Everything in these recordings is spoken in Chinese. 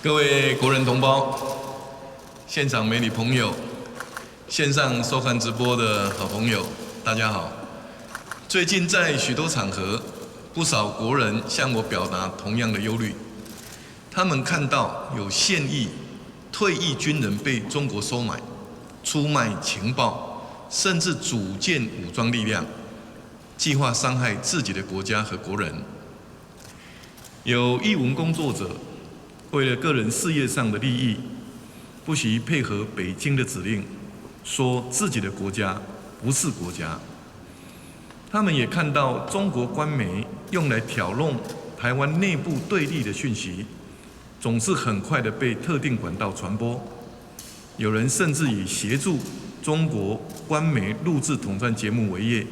各位国人同胞、现场媒体朋友、线上收看直播的好朋友，大家好。最近在许多场合，不少国人向我表达同样的忧虑。他们看到有现役、退役军人被中国收买、出卖情报，甚至组建武装力量，计划伤害自己的国家和国人。有艺文工作者为了个人事业上的利益，不惜配合北京的指令，说自己的国家不是国家。他们也看到中国官媒用来挑弄台湾内部对立的讯息，总是很快的被特定管道传播。有人甚至以协助中国官媒录制统战节目为业，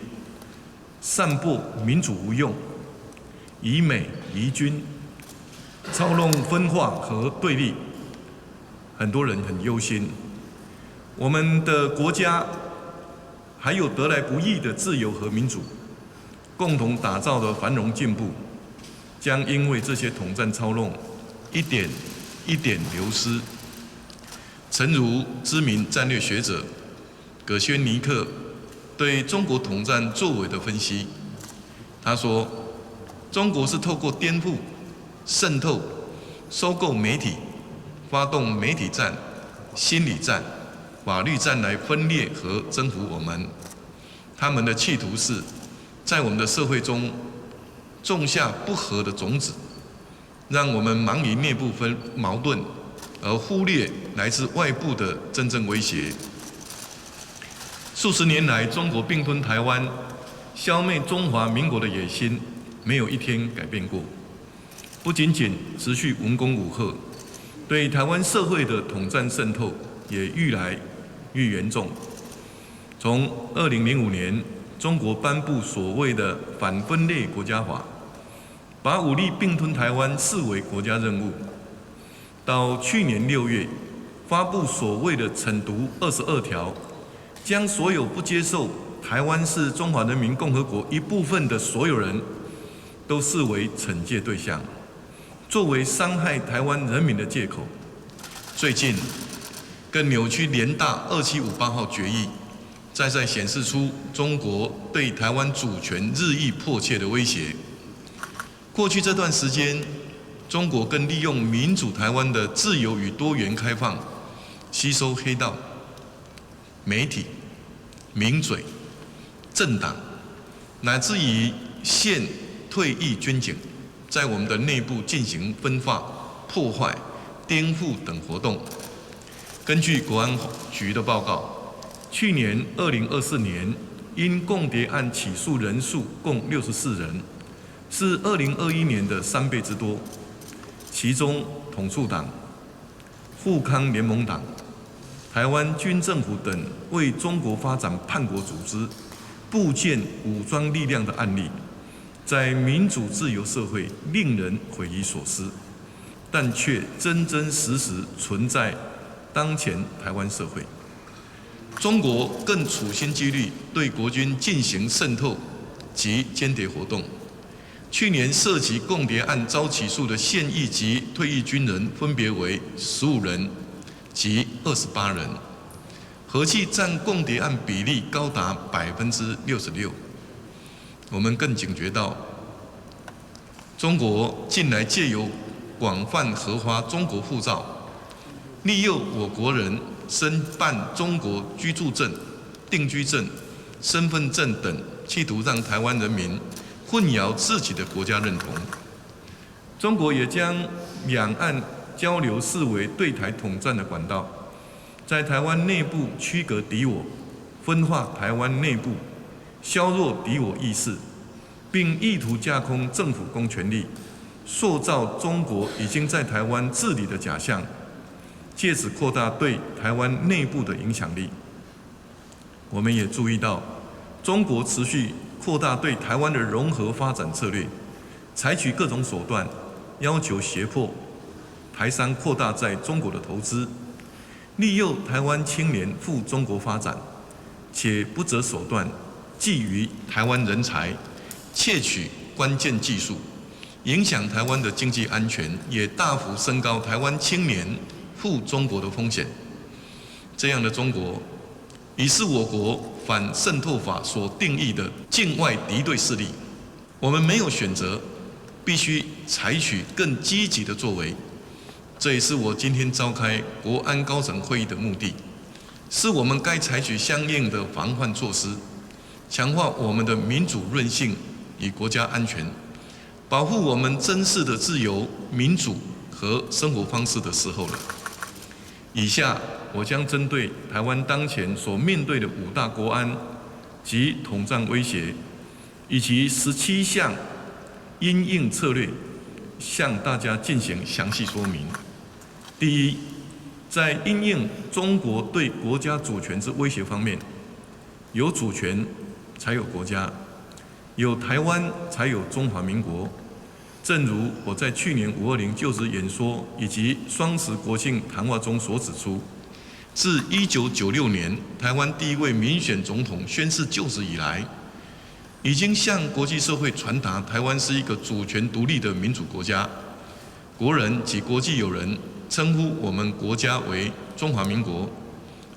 散播民主无用、以美疑军，操弄分化和对立。很多人很忧心，我们的国家还有得来不易的自由和民主，共同打造的繁荣进步，将因为这些统战操弄，一点一点流失。诚如知名战略学者葛轩尼克对中国统战作为的分析，他说：中国是透过颠覆、渗透、收购媒体，发动媒体战、心理战、法律战来分裂和征服我们。他们的企图是在我们的社会中种下不和的种子，让我们忙于内部矛盾，而忽略来自外部的真正威胁。数十年来，中国并吞台湾、消灭中华民国的野心，没有一天改变过。不仅仅持续文攻武吓，对台湾社会的统战渗透也愈来愈严重。从2005年，中国颁布所谓的反分裂国家法，把武力并吞台湾视为国家任务，到去年6月发布所谓的惩毒22条，将所有不接受台湾是中华人民共和国一部分的所有人都视为惩戒对象，作为伤害台湾人民的借口。最近更扭曲联大2758号决议，再显示出中国对台湾主权日益迫切的威胁。过去这段时间，中国更利用民主台湾的自由与多元开放，吸收黑道、媒体、名嘴、政党，乃至于现退役军警，在我们的内部进行分化、破坏、颠覆等活动。根据国安局的报告，去年2024年因共谍案起诉人数共64人，是2021年的3倍之多。其中，统促党、富康联盟党、台湾军政府等为中国发展叛国组织部建武装力量的案例，在民主自由社会令人匪夷所思，但却真真实实存在当前台湾社会。中国更处心积虑对国军进行渗透及间谍活动。去年涉及共谍案遭起诉的现役及退役军人分别为15人及28人，合计占共谍案比例高达66%。我们更警觉到，中国近来借由广泛核发中国护照，利诱我国人申办中国居住证、定居证、身份证等，企图让台湾人民混淆自己的国家认同。中国也将两岸交流视为对台统战的管道，在台湾内部区隔敌我，分化台湾内部，削弱敌我意识，并意图架空政府公权力，塑造中国已经在台湾治理的假象，借此扩大对台湾内部的影响力。我们也注意到，中国持续扩大对台湾的融合发展策略，采取各种手段，要求胁迫台商扩大在中国的投资，利诱台湾青年赴中国发展，且不择手段觊觎台湾人才，窃取关键技术，影响台湾的经济安全，也大幅升高台湾青年赴中国的风险。这样的中国，已是我国反渗透法所定义的境外敌对势力。我们没有选择，必须采取更积极的作为。这也是我今天召开国安高层会议的目的，是我们该采取相应的防范措施，强化我们的民主韧性与国家安全，保护我们珍视的自由、民主和生活方式的时候了。以下我将针对台湾当前所面对的5大国安及统战威胁，以及17项因应策略，向大家进行详细说明。第一，在因应中国对国家主权之威胁方面，有主权才有国家，有台湾才有中华民国。正如我在去年520就职演说以及双十国庆谈话中所指出，自1996年台湾第一位民选总统宣誓就职以来，已经向国际社会传达台湾是一个主权独立的民主国家。国人及国际友人称呼我们国家为中华民国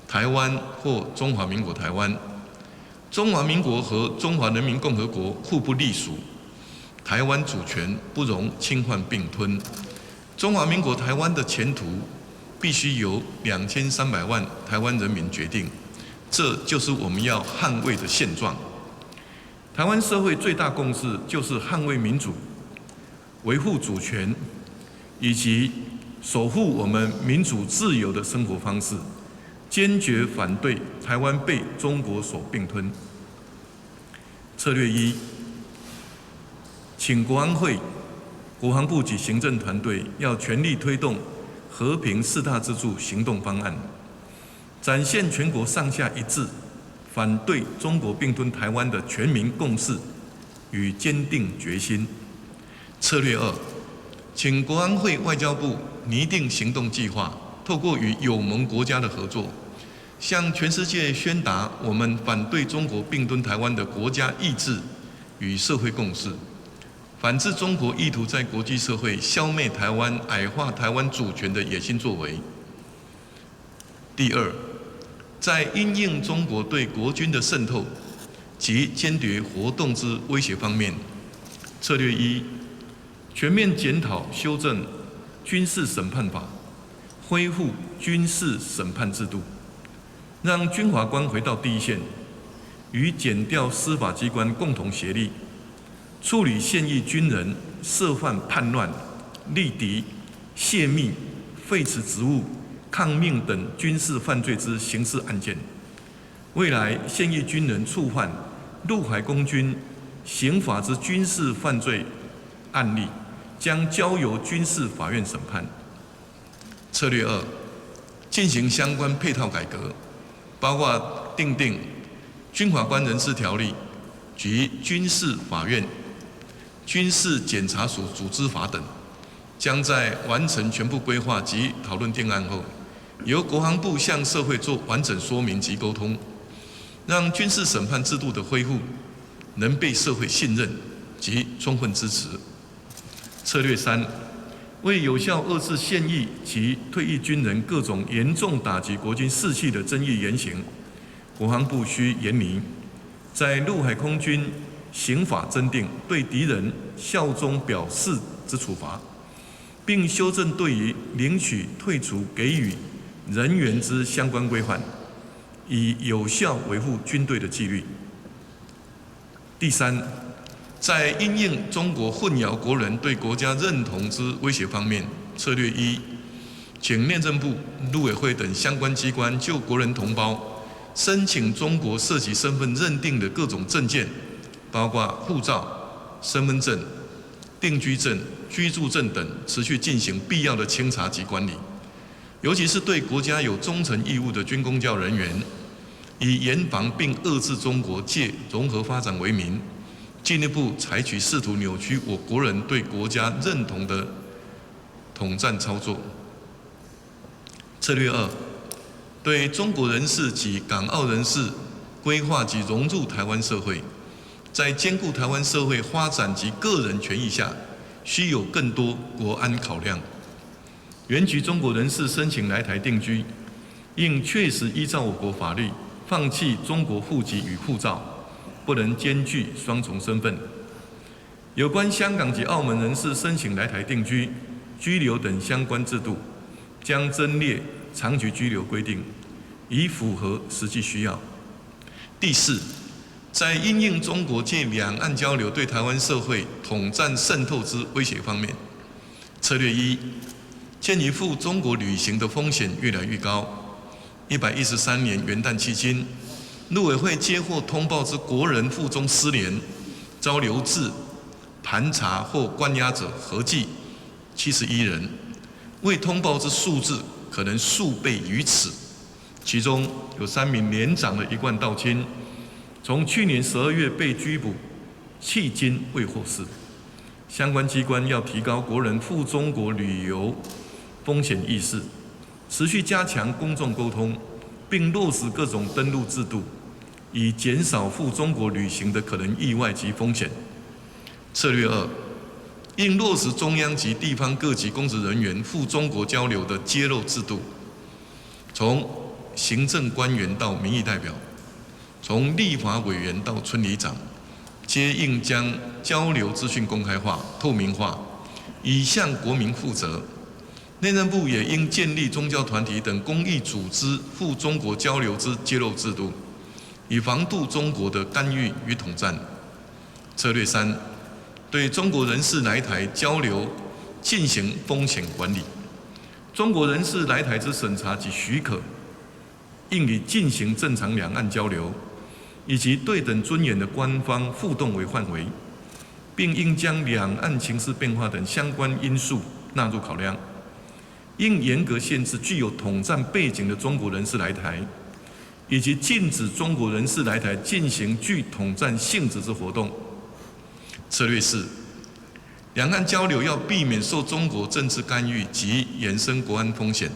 台湾或中华民国台湾。中华民国和中华人民共和国互不隶属，台湾主权不容侵犯并吞。中华民国台湾的前途必须由2300万台湾人民决定，这就是我们要捍卫的现状。台湾社会最大共识就是捍卫民主、维护主权，以及守护我们民主自由的生活方式，坚决反对台湾被中国所并吞。策略1，请国安会、国防部及行政团队要全力推动和平4大支柱行动方案，展现全国上下一致反对中国并吞台湾的全民共识与坚定决心。策略2，请国安会、外交部拟定行动计划，透过与友盟国家的合作，向全世界宣达我们反对中国并吞台湾的国家意志与社会共识，反制中国意图在国际社会消灭台湾、矮化台湾主权的野心作为。第2，在因应中国对国军的渗透及间谍活动之威胁方面，策略1，全面检讨修正军事审判法，恢复军事审判制度，让军法官回到第一线，与检调司法机关共同协力，处理现役军人涉犯叛乱、力敌、泄密、废除职务、抗命等军事犯罪之刑事案件。未来现役军人触犯陆海空军刑法之军事犯罪案例，将交由军事法院审判。策略2，进行相关配套改革，包括订定军法官人事条例及军事法院、军事检察署组织法等，将在完成全部规划及讨论定案后，由国防部向社会做完整说明及沟通，让军事审判制度的恢复能被社会信任及充分支持。策略3，为有效遏制现役及退役军人各种严重打击国军士气的争议言行，国防部需严拟在陆海空军刑法增订对敌人效忠表示之处罚，并修正对于领取、退除、给予人员之相关规范，以有效维护军队的纪律。第3，在因应中国混淆国人对国家认同之威胁方面，策略1，请内政部、陆委会等相关机关就国人同胞申请中国涉及身份认定的各种证件，包括护照、身份证、定居证、居住证等，持续进行必要的清查及管理，尤其是对国家有忠诚义务的军公教人员，以严防并遏制中国借融合发展为名，进一步采取试图扭曲我国人对国家认同的统战操作。策略2，对中国人士及港澳人士规划及融入台湾社会，在兼顾台湾社会发展及个人权益下，需有更多国安考量。原籍中国人士申请来台定居，应确实依照我国法律，放弃中国户籍与护照，不能兼具双重身份。有关香港及澳门人士申请来台定居、居留等相关制度，将增列长期居留规定，以符合实际需要。第四，在因应中国借两岸交流对台湾社会统战渗透之威胁方面，策略一，鉴于赴中国旅行的风险越来越高，113年元旦期间，陆委会接获通报之国人赴中失联、遭留置、盘查或关押者合计71人，未通报之数字可能数倍于此。其中有3名年长的一贯道亲，从去年12月被拘捕，迄今未获释。相关机关要提高国人赴中国旅游风险意识，持续加强公众沟通，并落实各种登录制度，以减少赴中国旅行的可能意外及风险。策略二，应落实中央及地方各级公职人员赴中国交流的揭露制度，从行政官员到民意代表，从立法委员到村里长，皆应将交流资讯公开化、透明化，以向国民负责。内政部也应建立宗教团体等公益组织赴中国交流之揭露制度，以防杜中国的干预与统战。策略三，对中国人士来台交流进行风险管理。中国人士来台之审查及许可，应以进行正常两岸交流以及对等尊严的官方互动为范围，并应将两岸情势变化等相关因素纳入考量，应严格限制具有统战背景的中国人士来台，以及禁止中国人士来台进行具统战性质之活动。策略四，两岸交流要避免受中国政治干预及衍生国安风险，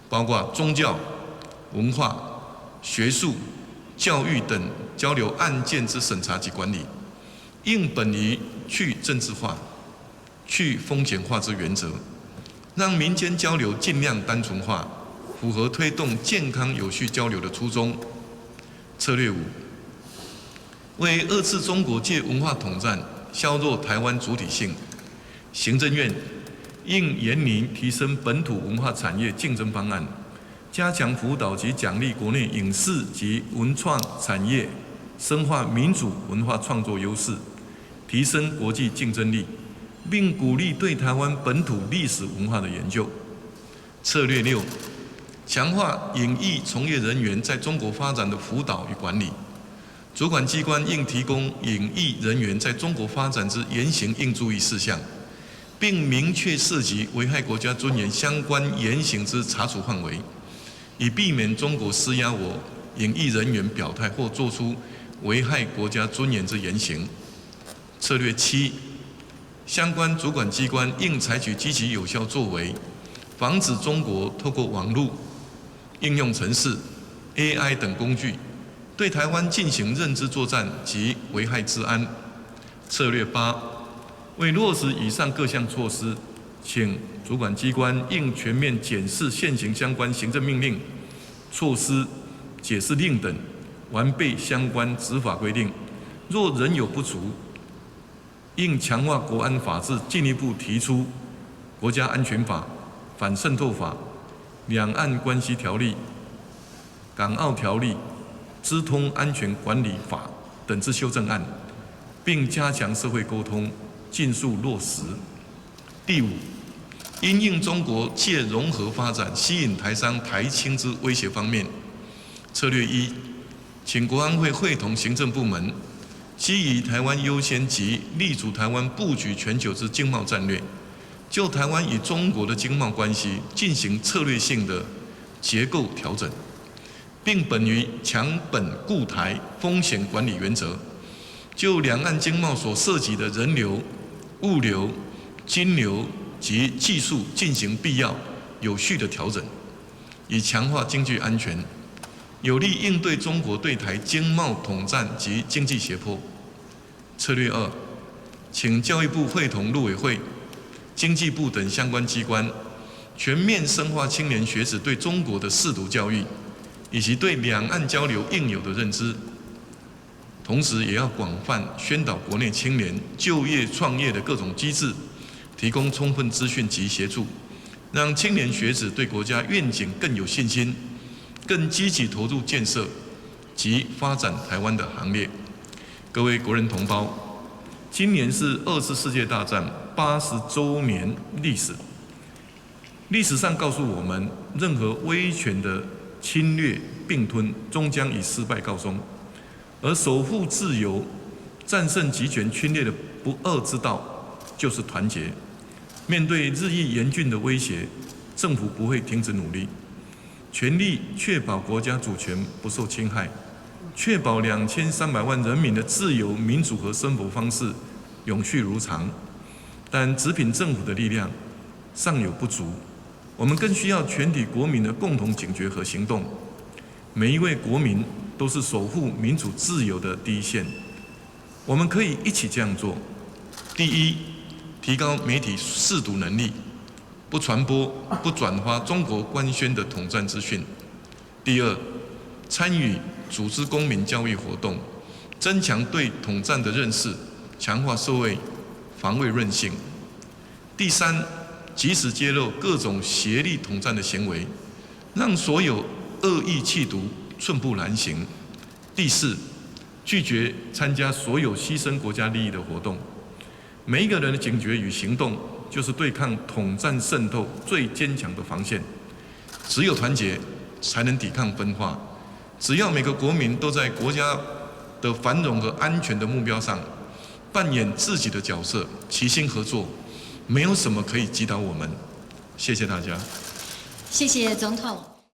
包括宗教、文化、学术、教育等交流案件之审查及管理，应本于去政治化、去风险化之原则，让民间交流尽量单纯化，符合推动健康有序交流的初衷。策略五，为遏制中国借文化统战削弱台湾主体性，行政院应研拟提升本土文化产业竞争方案，加强辅导及奖励国内影视及文创产业，深化民主文化创作优势，提升国际竞争力，并鼓励对台湾本土历史文化的研究。策略六，强化影艺从业人员在中国发展的辅导与管理。主管机关应提供影艺人员在中国发展之言行应注意事项，并明确涉及危害国家尊严相关言行之查处范围，以避免中国施压我影艺人员表态或作出危害国家尊严之言行。策略七，相关主管机关应采取积极有效作为，防止中国透过网络、应用程式、AI 等工具对台湾进行认知作战及危害治安。策略八，为落实以上各项措施，请主管机关应全面检视现行相关行政命令、措施、解释令等，完备相关执法规定。若仍有不足，应强化国安法制，进一步提出国家安全法、反渗透法、两岸关系条例、港澳条例、资通安全管理法等之修正案，并加强社会沟通，尽速落实。第五，因应中国借融合发展吸引台商台青之威胁方面，策略一，请国安会会同行政部门，基于台湾优先及立足台湾布局全球之经贸战略，就台湾与中国的经贸关系进行策略性的结构调整，并本于强本固台风险管理原则，就两岸经贸所涉及的人流、物流、金流及技术进行必要有序的调整，以强化经济安全，有力应对中国对台经贸统战及经济胁迫。策略二，请教育部会同陆委会、经济部等相关机关，全面深化青年学子对中国的识读教育，以及对两岸交流应有的认知。同时，也要广泛宣导国内青年就业创业的各种机制，提供充分资讯及协助，让青年学子对国家愿景更有信心，更积极投入建设及发展台湾的行列。各位国人同胞，今年是2次世界大战80周年历史。历史上告诉我们，任何威权的侵略并吞，终将以失败告终。而守护自由、战胜极权侵略的不二之道，就是团结。面对日益严峻的威胁，政府不会停止努力，全力确保国家主权不受侵害，确保2300万人民的自由、民主和生活方式永续如常。但只凭政府的力量尚有不足，我们更需要全体国民的共同警觉和行动。每一位国民都是守护民主自由的第一线，我们可以一起这样做。第一，提高媒体识读能力，不传播、不转发中国官宣的统战资讯。第二，参与组织公民教育活动，增强对统战的认识，强化社会防卫韧性。第三，及时揭露各种协力统战的行为，让所有恶意企图寸步难行。第四，拒绝参加所有牺牲国家利益的活动。每一个人的警觉与行动，就是对抗统战渗透最坚强的防线。只有团结，才能抵抗分化。只要每个国民都在国家的繁荣和安全的目标上扮演自己的角色，齐心合作，没有什么可以击倒我们。谢谢大家。谢谢总统。